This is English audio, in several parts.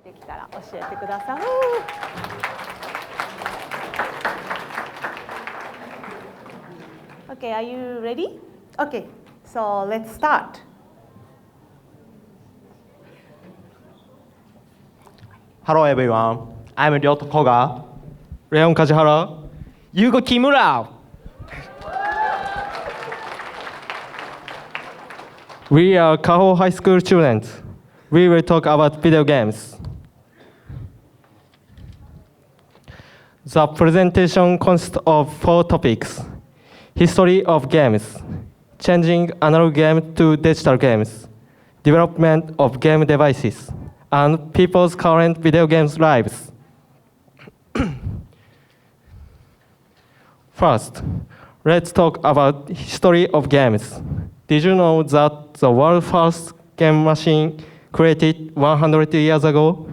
できたら教えてください。Okay, are you ready? Okay, so let's start. Hello everyone, I'm Ryoto Koga, Leon Kajihara, Yugo Kimura. We are Kaho High School students. We will talk about video games. The presentation consists of 4 topics: history of games, changing analog games to digital games, development of game devices, and people's current video games lives. First, let's talk about history of games. Did you know that the world's first game machine created 100 years ago?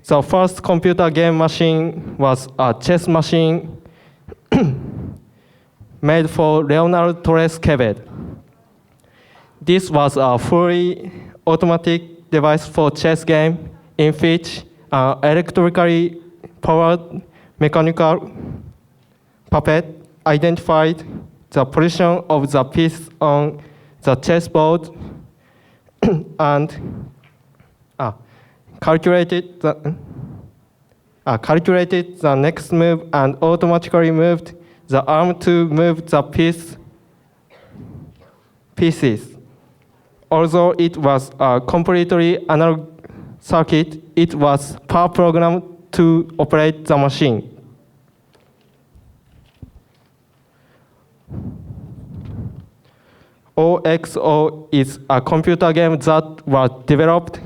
The first computer game machine was a chess machine made for Leonard Torres Quevedo. This was a fully automatic device for chess game in which an electrically powered mechanical puppet identified the position of the piece on the chessboard and calculated the next move and automatically moved the arm to move the pieces. Although it was a completely analog circuit, it was programmed to operate the machine. OXO is a computer game that was developed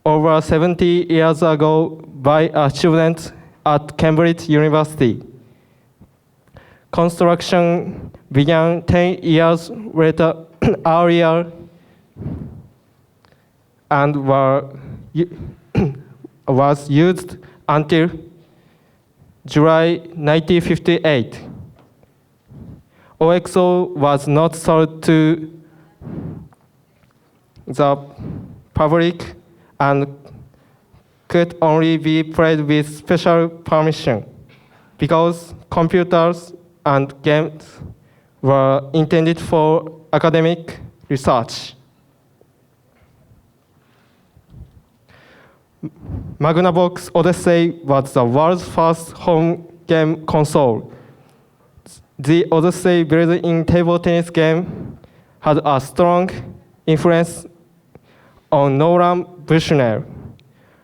over 70 years ago by a student at Cambridge University. Construction began 10 years earlier and was used until July 1958. OXO was not sold to the public and could only be played with special permission because computers and games were intended for academic research. Magnavox Odyssey was the world's first home game console. The Odyssey built-in table tennis game had a strong influence on Nolan Bushnell,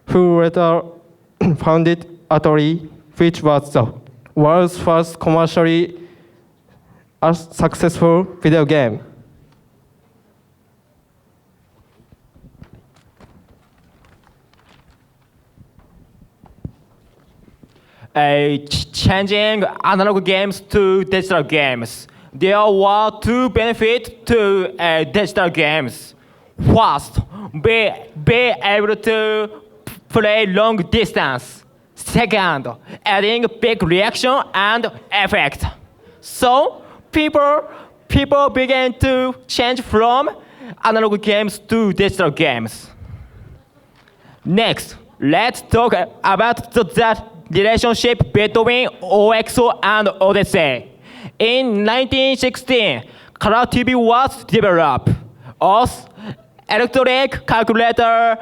who later founded Atari, which was the world's first commercially successful video game. Changing analog games to digital games. There were 2 benefits to digital games. First, be able to play long distance. Second, adding big reaction and effect. So people began to change from analog games to digital games. Next, let's talk about that relationship between OXO and Odyssey. In 1916, color TV was developed. Also, electronic calculator,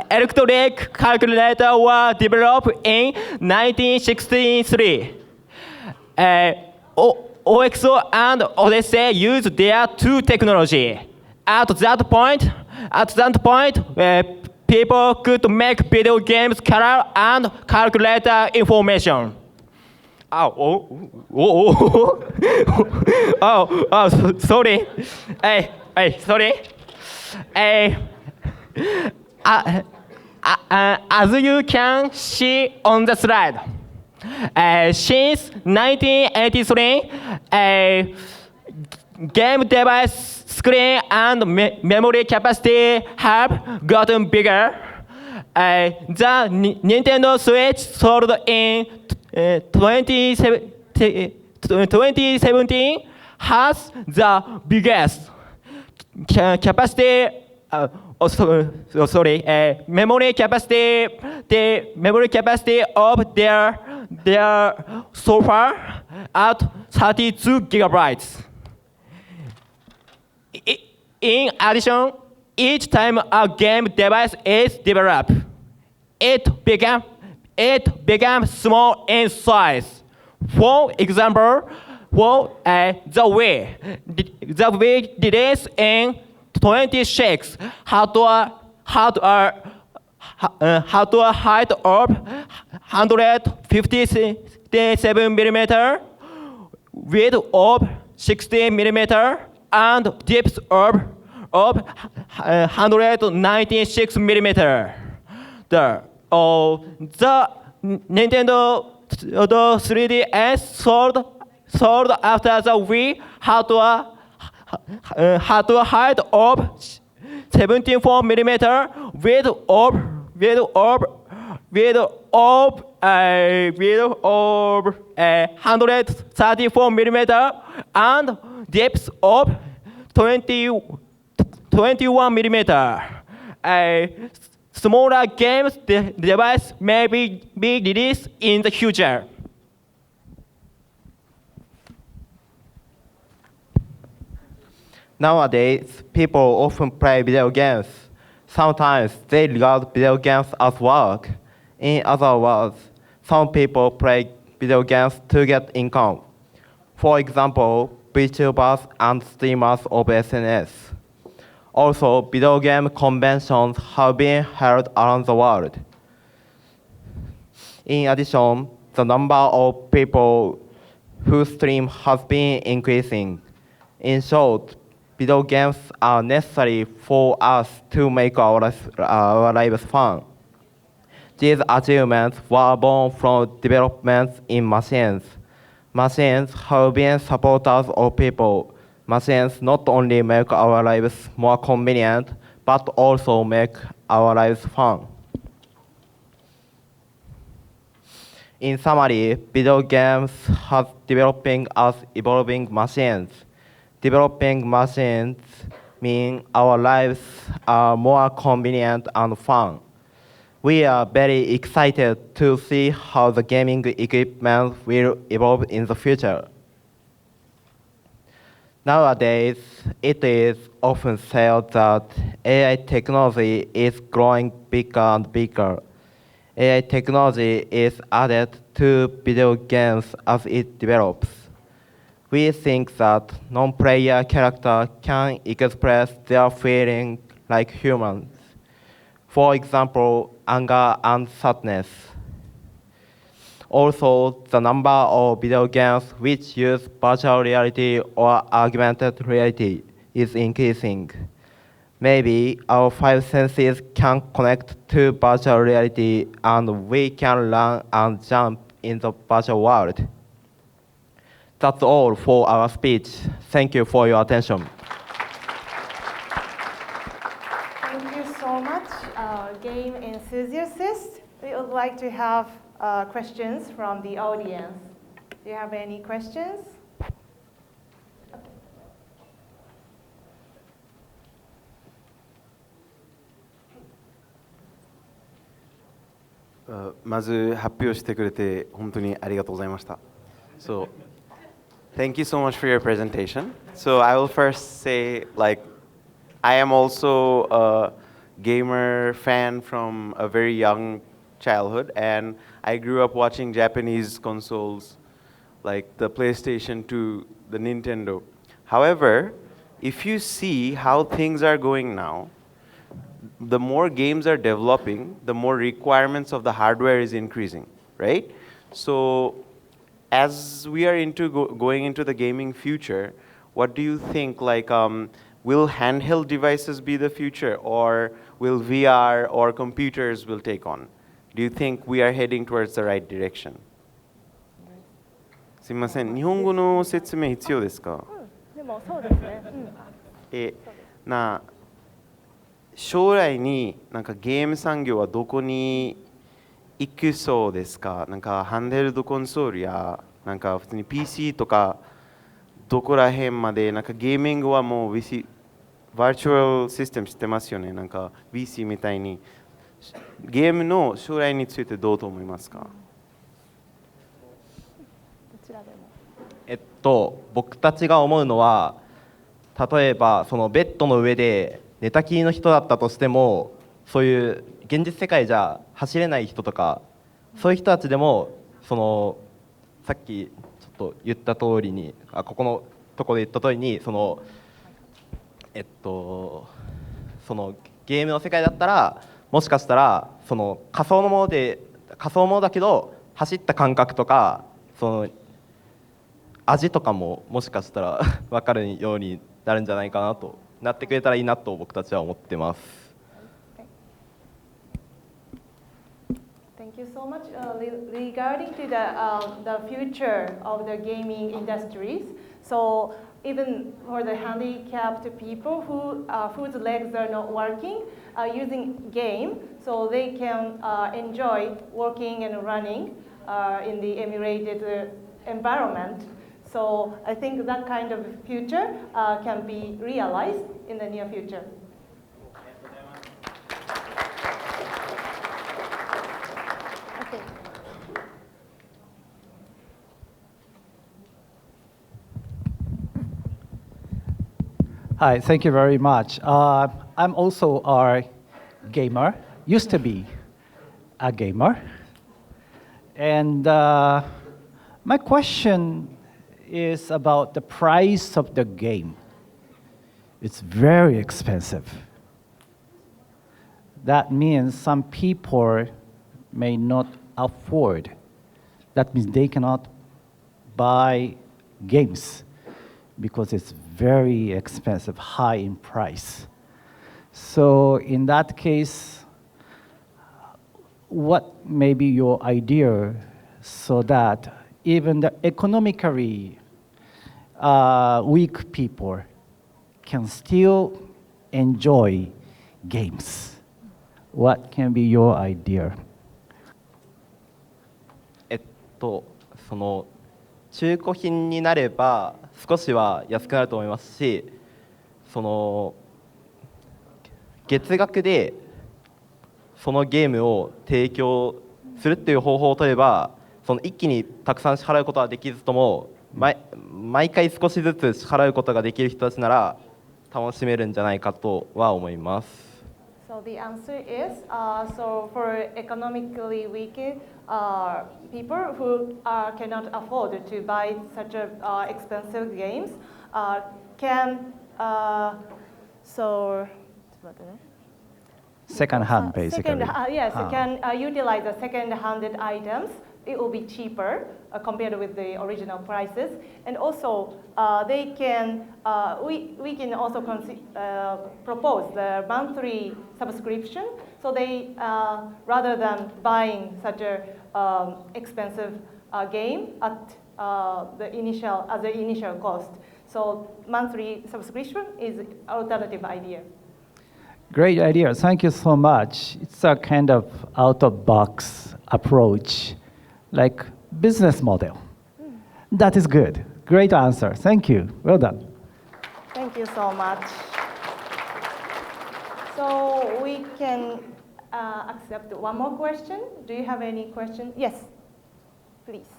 electronic calculator was developed in 1963. OXO and Odyssey used their 2 technology. At that point, people could make video games color and calculator information. Sorry. Sorry. As you can see on the slide, since 1983, game device screen and memory capacity have gotten bigger. The Nintendo Switch sold in 2017 2017 has the biggest capacity. Memory capacity. The memory capacity of their so far at 32 gigabytes. In addition, each time a game device is developed, it became small in size. For example, the Wii released in 26 had a height of 157 millimeter, width of 60 millimeter, and depth of 196 millimeter. The Nintendo 3DS sold after the Wii had a height of 74 millimeter, width of 134 millimeter, and depth of 21 millimeter. Smaller games device may be released in the future. Nowadays, people often play video games. Sometimes they regard video games as work. In other words, some people play video games to get income. For example, VTubers and streamers of SNS. Also, video game conventions have been held around the world. In addition, the number of people who stream has been increasing. In short, video games are necessary for us to make our lives fun. These achievements were born from developments in machines. Machines have been supporters of people. Machines not only make our lives more convenient, but also make our lives fun. In summary, video games have developing as evolving machines. Developing machines mean our lives are more convenient and fun. We are very excited to see how the gaming equipment will evolve in the future. Nowadays, it is often said that AI technology is growing bigger and bigger. AI technology is added to video games as it develops. We think that non-player characters can express their feelings like humans. For example, anger and sadness. Also, the number of video games which use virtual reality or augmented reality is increasing. Maybe our five senses can connect to virtual reality and we can run and jump in the virtual world. That's all for our speech. Thank you for your attention. Thank you so much, game enthusiasts. We would like to have questions from the audience. Do you have any questions? So, まず発表してくれて本当にありがとうございました。So, thank you so much for your presentation. So I will first say, like, I am also a gamer fan from a very young childhood, and I grew up watching Japanese consoles, like the PlayStation 2, the Nintendo. However, if you see how things are going now, the more games are developing, the more requirements of the hardware is increasing, right? So as we are going into the gaming future, what do you think, like, will handheld devices be the future, or will VR or computers will take on? Do you think we are heading towards the right direction? すみません、日本語の説明必要ですか？でもそうですね。将来になんかゲーム産業はどこに行くそうですか？なんかハンドヘルドコンソールやなんか普通に PC とかどこら辺までなんかゲーミングはもう VC バーチュアルシステム知ってますよね。なんか VC みたいにゲームの将来についてどうと思いますか？どちらでも。僕たちが思うのは、例えばそのベッドの上で寝たきりの人だったとしても、そういう現実世界じゃ走れない人とか、そういう人たちでもそのさっきちょっと言った通りに、ここのところで言った通りに、そのゲームの世界だったら、もしかしたらその仮想ものだけど走った感覚とか、その味とかももしかしたら分かるようになるんじゃないかなと、なってくれたらいいなと僕たちは思ってます。Thank you so much. Regarding to the future of the gaming industries, so even for the handicapped people whose legs are not working, using game, so they can enjoy walking and running in the emulated environment. So I think that kind of future can be realized in the near future. Okay. Hi, thank you very much. I'm also a gamer, used to be a gamer. And my question is about the price of the game. It's very expensive. That means some people may not afford. That means they cannot buy games because it's very expensive, high in price. So in that case, what may be your idea so that even the economically weak people can still enjoy games? What can be your idea? その中古品になれば少しは安くなると思いますし、その月額でそのゲームを提供するっていう方法を取れば、その一気にたくさん支払うことはできずとも、毎回少しずつ支払うことができる人たちなら楽しめるんじゃないかとは思います。So the answer is, so for economically weak people who cannot afford to buy such expensive games, can so Second-hand, basically. Yes, can utilize the second-handed items. It will be cheaper compared with the original prices, and also they can. We can also propose the monthly subscription. So they rather than buying such a expensive game at the initial cost. So monthly subscription is alternative idea. Great idea. Thank you so much. It's a kind of out-of-box approach, like business model. That is good. Great answer. Thank you. Well done. Thank you so much. So we can accept one more question. Do you have any question? Yes, please.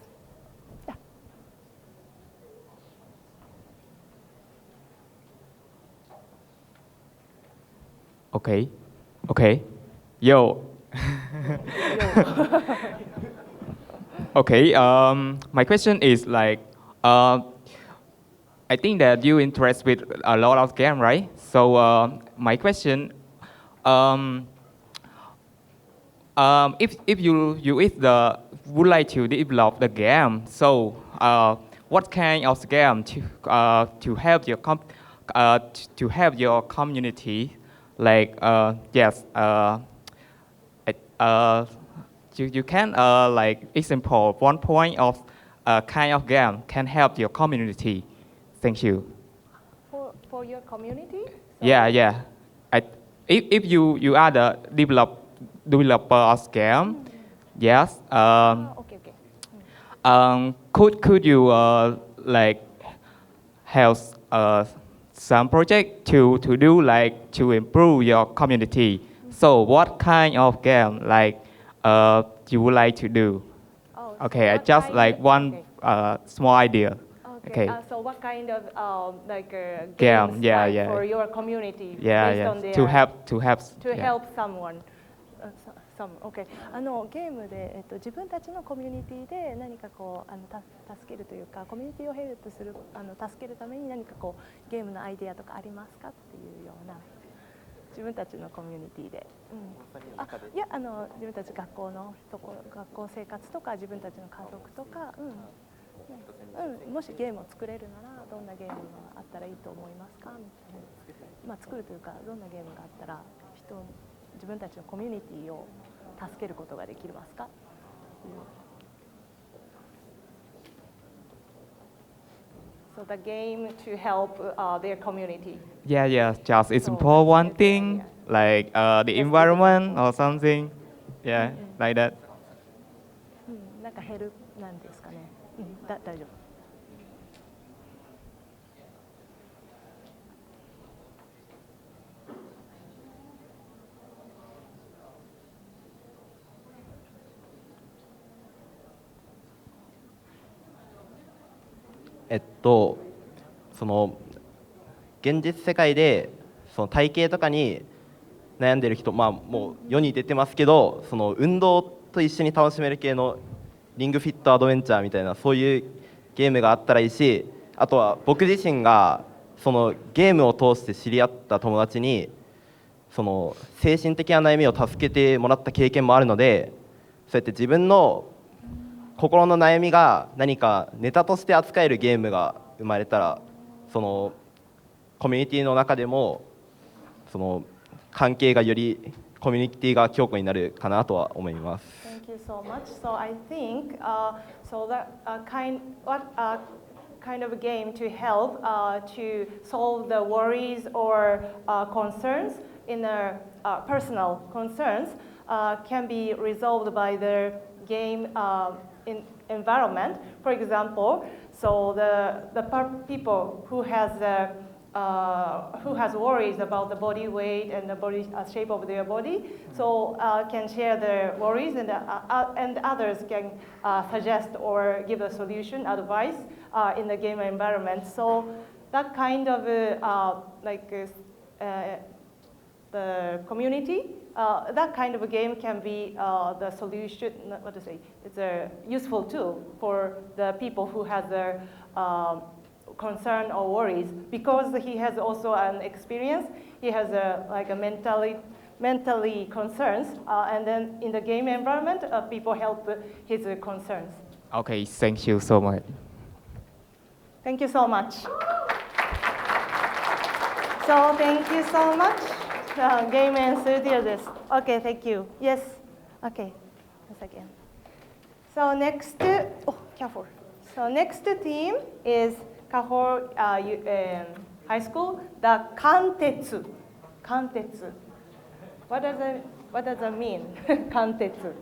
Yeah. Okay. Okay. Yo. Okay. My question is like, I think that you interest with a lot of game, right? So my question, if you would like to develop the game, so what kind of game to help your to help your community? Like yes, you can like example one point of kind of game can help your community. Thank you. For your community? Yeah. If you are the developer of game, yes. Okay. Could you like have some project to do like to improve your community? So what kind of game like you would like to do? Oh, Okay, so I what just kind like of- one okay. small idea. Okay. Okay. So what kind of Game, games yeah, like yeah. for your community Yeah, based yeah. on their To help to yeah. help someone? Okay. ゲームで、自分たちのコミュニティで何かこう助けるというかコミュニティをヘルプする助けるために何かこうゲームのアイデアとかありますかっていうような自分たちのコミュニティで、いや自分たち学校のところ学校生活とか自分たちの家族とか、もしゲームを作れるならどんなゲームがあったらいいと思いますかみたいな、作るというかどんなゲームがあったら自分たちのコミュニティを助けることができますか。So the game to help their community. Yeah, yeah. Just So, explore one that's the thing, idea. like the Just environment example. or something. Yeah, like that. なんかヘルなんですかね。大丈夫。その現実世界でその体型とかに悩んでる人、もう世に出てますけど、その運動と一緒に楽しめる系のリングフィットアドベンチャーみたいなそういうゲームがあったらいいし、あとは僕自身がそのゲームを通して知り合った友達にその精神的な悩みを助けてもらった経験もあるので、そうやって自分の心の悩みが何かネタとして扱えるゲームが生まれたら、そのコミュニティの中でもその関係がよりコミュニティが強固になるかなとは思います。Thank you so much. So I think so that kind of a game to help to solve the worries or concerns in their personal concerns can be resolved by the game environment. For example, so the people who has worries about the body weight and the body shape of their body, so can share their worries, and others can suggest or give a solution, advice in the game environment. So that kind of the community, that kind of a game can be the solution. What to say? It's a useful tool for the people who has their concern or worries, because he has also an experience. He has a mentally concerns, and then in the game environment, people help his concerns. Okay, thank you so much. Thank you so much. So thank you so much. Game enthusiast. Okay, thank you. Yes. Okay. Once again. So next, careful. So next team is Kaho High School. The Kantetsu. Kantetsu. What does that mean? Kantetsu.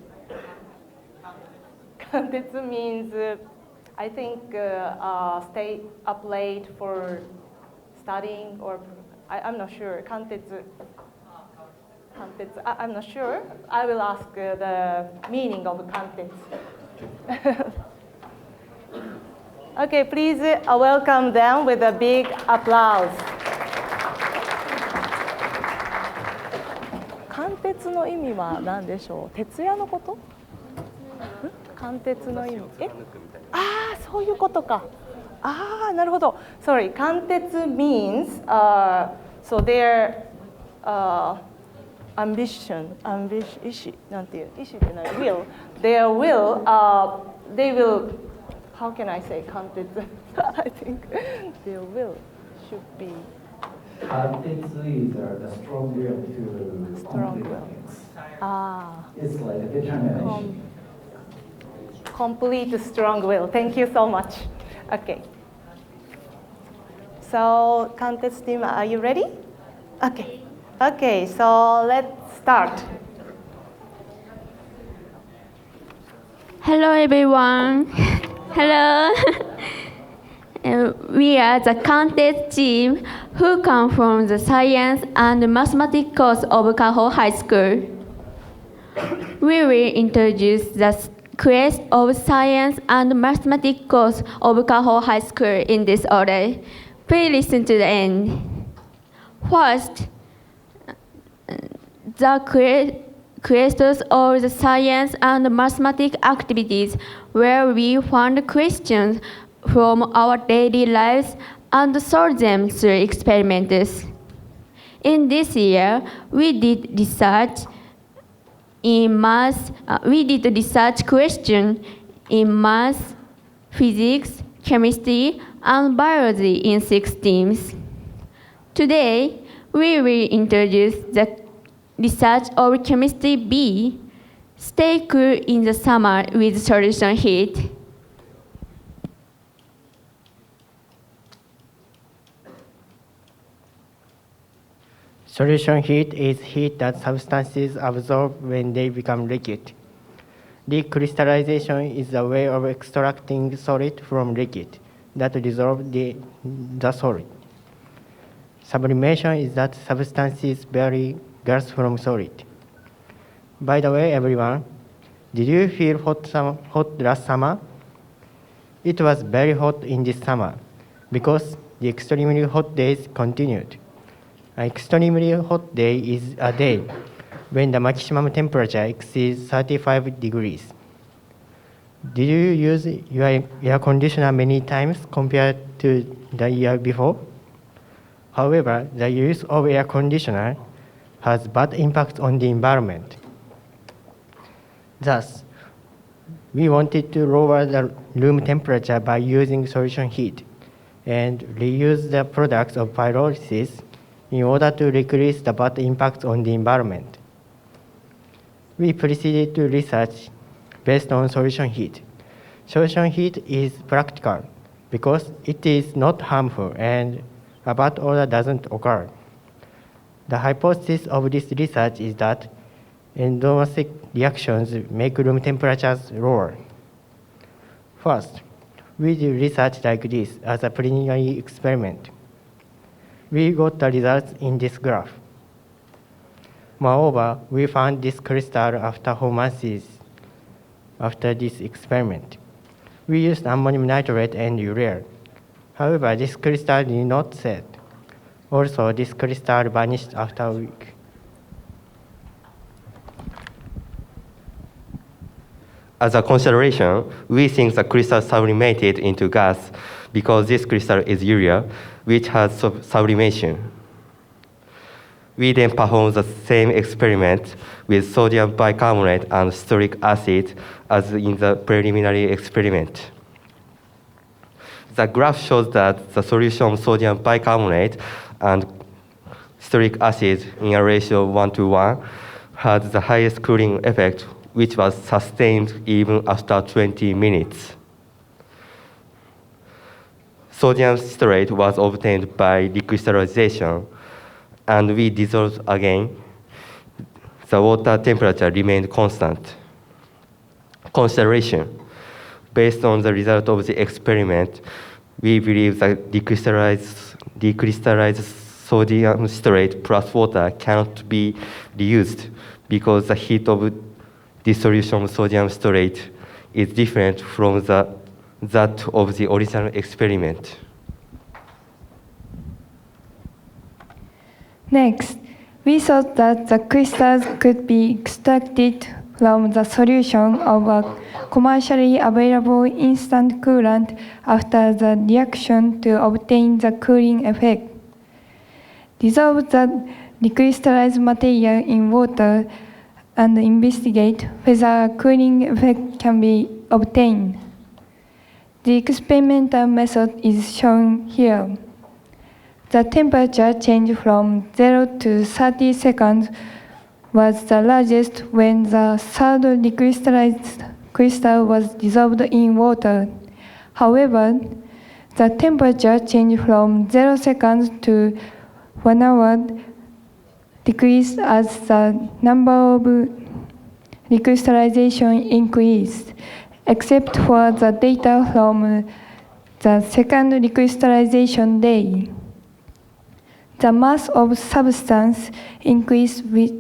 Kantetsu means I think stay up late for studying, or I'm not sure. Kantetsu. I'm not sure. I will ask the meaning of kantetsu. Okay, please welcome them with a big applause. 貫徹の意味は何でしょう。徹夜のこと？貫徹の意味。そういうことか。なるほど。Sorry, 貫徹 means so their ambition, 意志なんていう意志って何 will, their will, they will, how can I say 貫徹I think their will should be It's either the strong will to Strong complete will. things. Ah. It's like a determination. Complete strong will. Thank you so much. Okay. So, contest team, are you ready? Okay. Okay, so let's start. Hello everyone. Hello. We are the contest team who come from the science and mathematics course of Kaho High School. We will introduce the quest of science and mathematics course of Kaho High School in this order. Please listen to the end. First, the questions of the science and mathematics activities where we found questions from our daily lives and solve them through experiments. In this year, we did research in math. We did research questions in math, physics, chemistry, and biology in 6 teams. Today, we will introduce the research of chemistry B. Stay cool in the summer with solution heat. Solution heat is heat that substances absorb when they become liquid. Decrystallization is a way of extracting solid from liquid that dissolves the solid. Sublimation is that substances bury gas from solid. By the way, everyone, did you feel hot last summer? It was very hot in this summer because the extremely hot days continued. An extremely hot day is a day when the maximum temperature exceeds 35 degrees. Did you use your air conditioner many times compared to the year before? However, the use of air conditioner has bad impact on the environment. Thus, we wanted to lower the room temperature by using solution heat and reuse the products of pyrolysis in order to decrease the bad impact on the environment. We proceeded to research based on solution heat. Solution heat is practical because it is not harmful and a bad odor doesn't occur. The hypothesis of this research is that endomorphic reactions make room temperatures lower. First, we do research like this as a preliminary experiment. We got the results in this graph. Moreover, we found this crystal after 4 months after this experiment. We used ammonium nitrate and urea. However, this crystal did not set. Also, this crystal vanished after a week. As a consideration, we think the crystal sublimated into gas because this crystal is urea, which has sublimation. We then performed the same experiment with sodium bicarbonate and steric acid as in the preliminary experiment. The graph shows that the solution of sodium bicarbonate and steric acid in a ratio of 1:1 had the highest cooling effect, which was sustained even after 20 minutes. Sodium citrate was obtained by decrystallization, and we dissolved again. The water temperature remained constant. Consideration. Based on the result of the experiment, we believe that decrystallized sodium citrate plus water cannot be reused because the heat of dissolution of sodium citrate is different from that of the original experiment. Next, we thought that the crystals could be extracted from the solution of a commercially available instant coolant after the reaction to obtain the cooling effect. Dissolve the decrystallized material in water and investigate whether a cooling effect can be obtained. The experimental method is shown here. The temperature change from 0 to 30 seconds was the largest when the third decrystallized crystal was dissolved in water. However, the temperature change from 0 seconds to 1 hour decreased as the number of decrystallization increased, except for the data from the second recrystallization day. The mass of substance increased with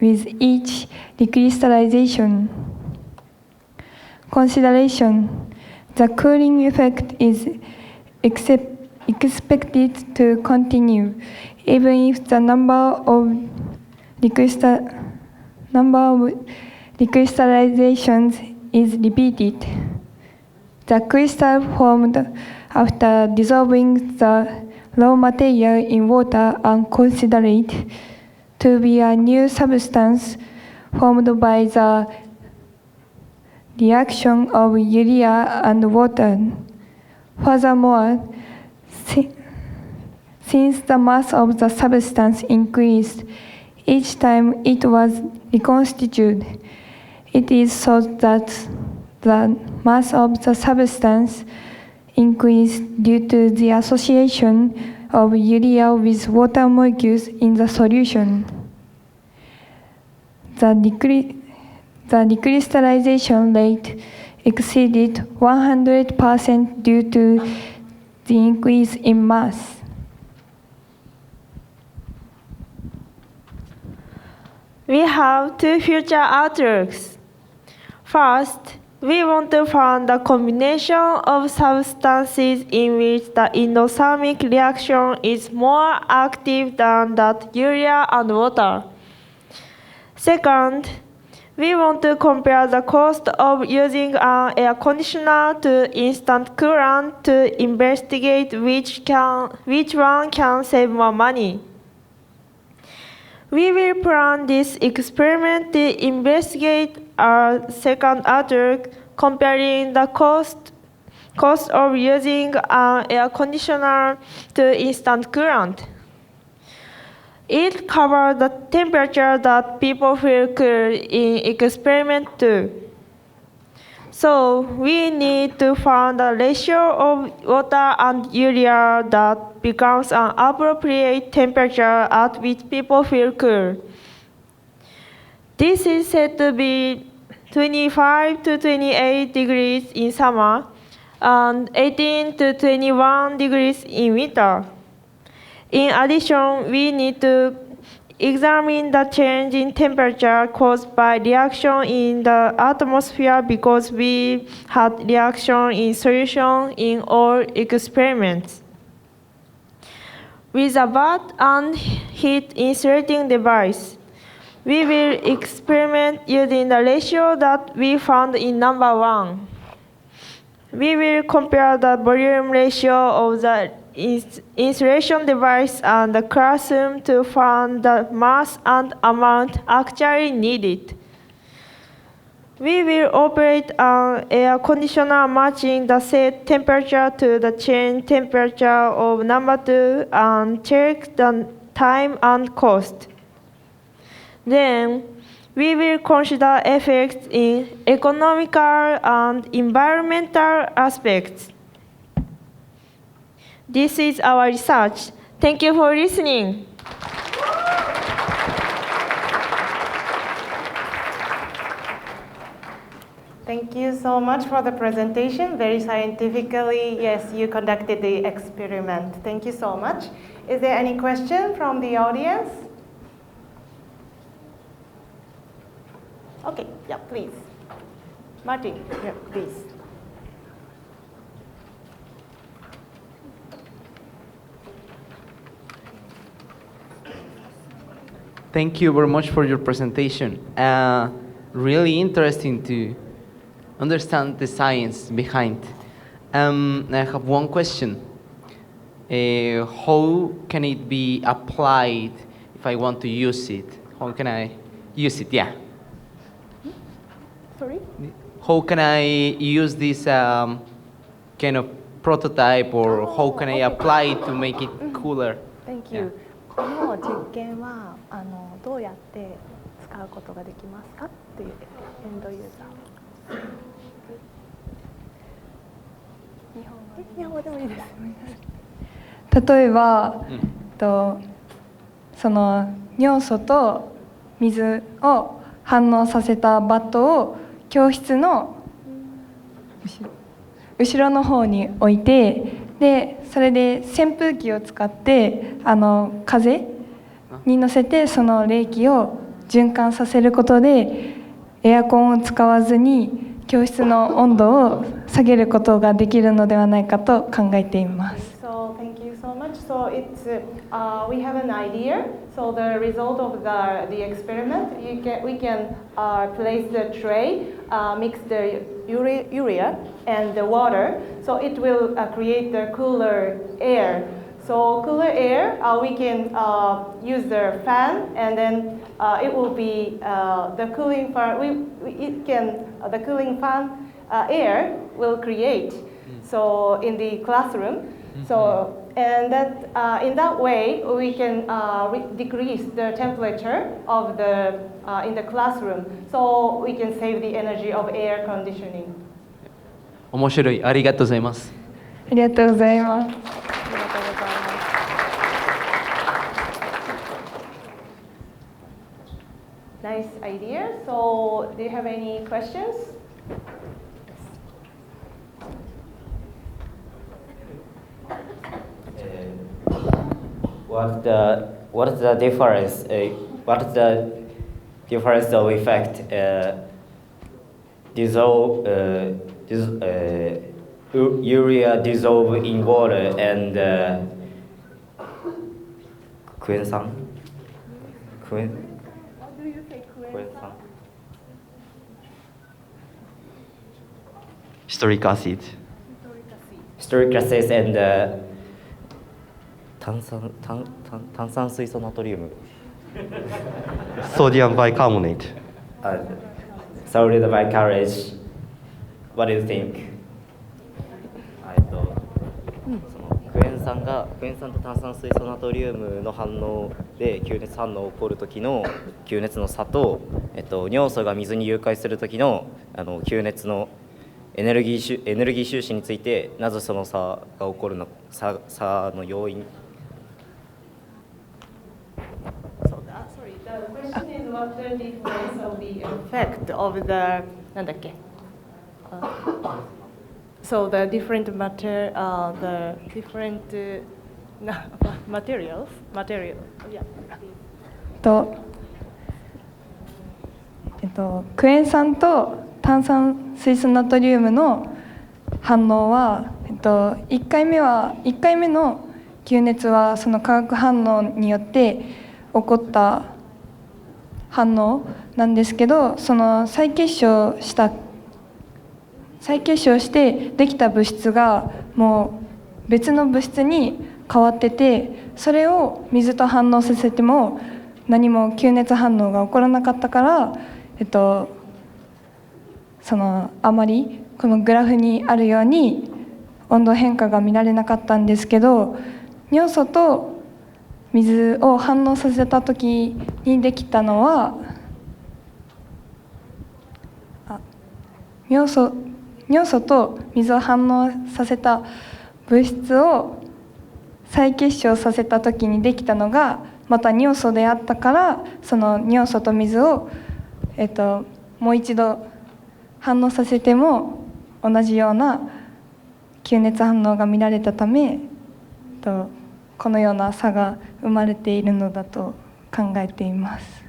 each recrystallization. Consideration: the cooling effect is expected to continue, even if the number of recrystallizations is repeated. The crystal formed after dissolving the raw material in water are considered to be a new substance formed by the reaction of urea and water. Furthermore, since the mass of the substance increased each time it was reconstituted, it is thought that the mass of the substance increased due to the association of urea with water molecules in the solution. The recrystallization rate exceeded 100% due to the increase in mass. We have two future outlooks. First, we want to find a combination of substances in which the endothermic reaction is more active than that urea and water. Second, we want to compare the cost of using an air conditioner to instant coolant to investigate which one can save more money. We will plan this experiment to investigate our second outlook, comparing the cost of using an air conditioner to instant coolant. It covers the temperature that people feel cool in experiment 2. So we need to find a ratio of water and urea that becomes an appropriate temperature at which people feel cool. This is said to be 25 to 28 degrees in summer and 18 to 21 degrees in winter. In addition, we need to examine the change in temperature caused by reaction in the atmosphere because we had reaction in solution in all experiments. With a bath and heat insulating device, we will experiment using the ratio that we found in number 1. We will compare the volume ratio of the insulation device and the classroom to find the mass and amount actually needed. We will operate an air conditioner matching the set temperature to the change temperature of number 2 and check the time and cost. Then, we will consider effects in economical and environmental aspects. This is our research. Thank you for listening. Thank you so much for the presentation. Very scientifically, yes, you conducted the experiment. Thank you so much. Is there any question from the audience? Okay, yeah, please. Martin, yeah, please. Thank you very much for your presentation. Really interesting to understand the science behind. I have one question. How can it be applied if I want to use it? How can I use it? Yeah. Sorry? How can I use this kind of prototype, or how can I apply it to make it cooler? Thank you. この実験はどうやって使うことができますかっていうエンドユーザー。日本語でもいいです。例えば、その尿素と水を反応させたバットを教室の後ろの方に置いて、でそれで扇風機を使って風に乗せてその冷気を循環させることでエアコンを使わずに教室の温度を下げることができるのではないかと考えています。So thank you so much. So it's we have an idea. So the result of the experiment, we can place the tray, mix the urea and the water. So it will create the cooler air. So cooler air, we can use the fan, and then it will be the cooling fan. The cooling fan air will create. So in the classroom. So and that in that way we can decrease the temperature of the in the classroom. So we can save the energy of air conditioning. 面白い。ありがとうございます。ありがとうございます。Nice idea. So, do you have any questions? What's the difference? What's the difference of effect? Urea dissolve in water and Quensan. What do you say, Quensan? Citric acid. Citric acid and 炭酸水素ナトリウム Sodium bicarbonate. Sodium bicarbonate. What do you think? クエン酸と炭酸水素ナトリウムの反応で吸熱反応が起こる時の吸熱の差と、尿素が水に融解する時の吸熱のエネルギー収支についてなぜその差が起こるの差の要因。Sorry, the question is what the difference of the effect of the なんだっけSo the different the different material, yeah. クエン酸と炭酸水素ナトリウムの反応は、1回目の吸熱はその化学反応によって起こった反応なんですけど、その再結晶してできた物質がもう別の物質に変わってて、それを水と反応させても何も吸熱反応が起こらなかったから、あまりこのグラフにあるように温度変化が見られなかったんですけど、尿素と水を反応させた時にできたのは尿素と水を反応させた物質を再結晶させた時にできたのがまた尿素であったから、その尿素と水を、もう一度反応させても同じような吸熱反応が見られたため、このような差が生まれているのだと考えています。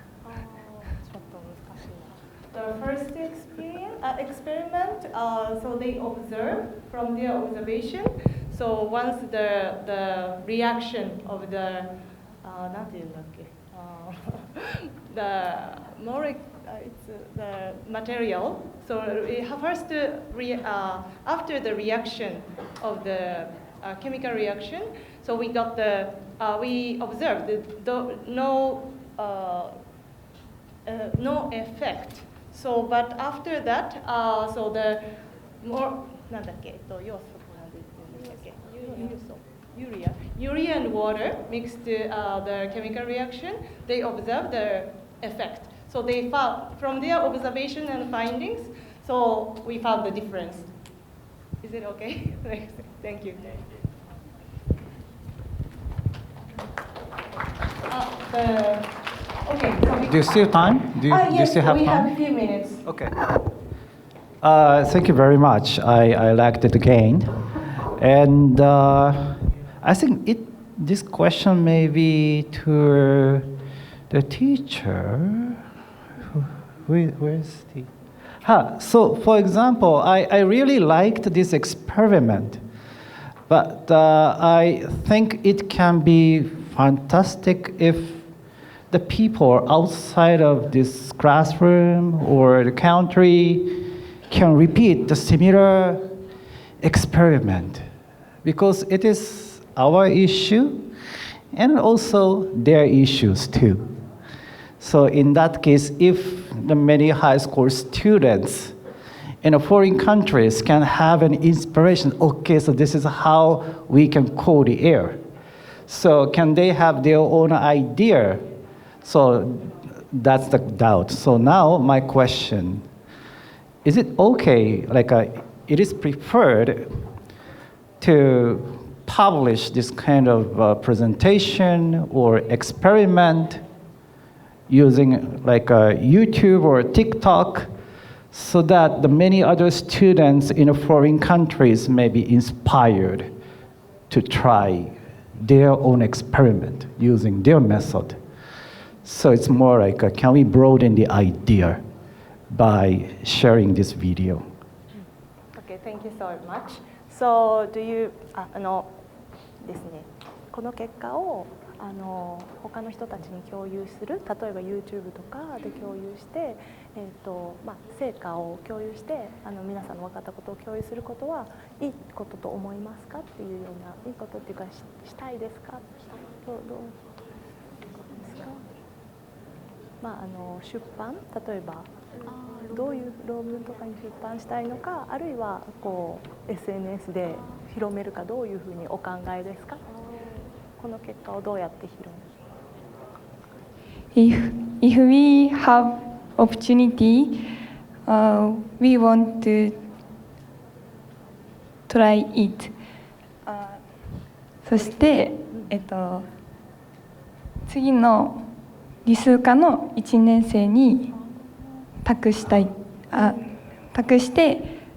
The first experiment, so they observe from their observation. So once the reaction of the なんていうんだっけthe it's the material. So first after the reaction of the chemical reaction, so we observed no effect. So but after that, so the more なんだっけ要素なんて言うんだっけurea and water mixed the chemical reaction. They observed the effect. So they found from their observation and findings. So we found the difference. Is it okay? Thank you. Okay. So Do you still have time? Yes, do you still have we time? have a few minutes. Okay. Thank you very much. I liked it again. And I think this question may be to the teacher. Where's the... So, for example, I really liked this experiment. But I think it can be fantastic if the people outside of this classroom or the country can repeat the similar experiment, because it is our issue and also their issues too. So in that case, if the many high school students in foreign countries can have an inspiration, okay, so this is how we can cool the air. So can they have their own idea? So that's the doubt. So now my question, is it okay, it is preferred to publish this kind of presentation or experiment using YouTube or TikTok, so that the many other students in foreign countries may be inspired to try their own experiment using their method? So it's more can we broaden the idea by sharing this video? Okay, thank you so much. So do you ですね、この結果を他の人たちに共有する、例えば YouTube とかで共有して、成果を共有して皆さんの分かったことを共有することはいいことと思いますかっていうような、いいことっていうか したいですか、どうですか。出版、例えばどういう論文とかに出版したいのか、あるいはSNS で広めるか、どういうふうにお考えですか。この結果をどうやって広める。If we have opportunity, we want to try it. そして、次の理数科の1年生に託して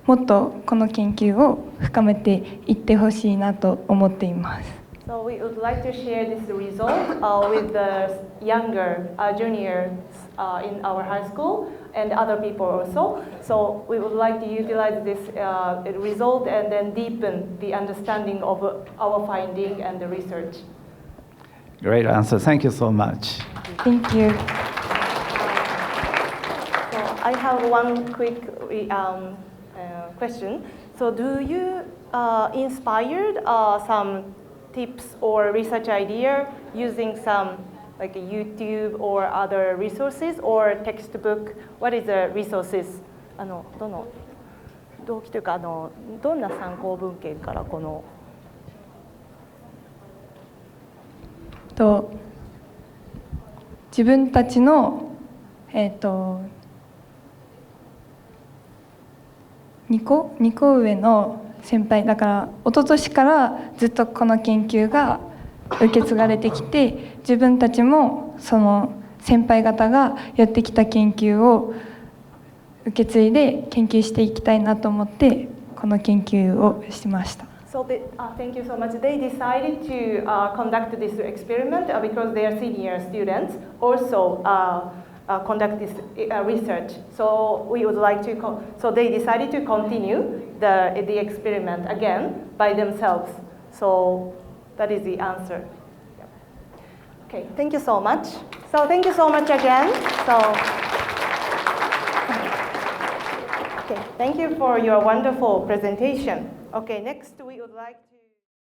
もっとこの研究を深めていってほしいなと思っています。So we would like to share this result with the younger juniors in our high school and other people also. So we would like to utilize this result and then deepen the understanding of our finding and the research. Great answer. Thank you so much. Thank you. So I have one quick question. So do you inspired some tips or research idea using some like YouTube or other resources or textbook? What is the resources? どの動機というかどんな参考文献からこの自分たちの2個上の先輩だから、一昨年からずっとこの研究が受け継がれてきて、自分たちもその先輩方がやってきた研究を受け継いで研究していきたいなと思ってこの研究をしました。So thank you so much. They decided to conduct this experiment because they are senior students. Also conduct this research. So we would like to. So they decided to continue the experiment again by themselves. So that is the answer. Okay. Thank you so much. So thank you so much again. So. Okay. Thank you for your wonderful presentation. Okay. Next we would like to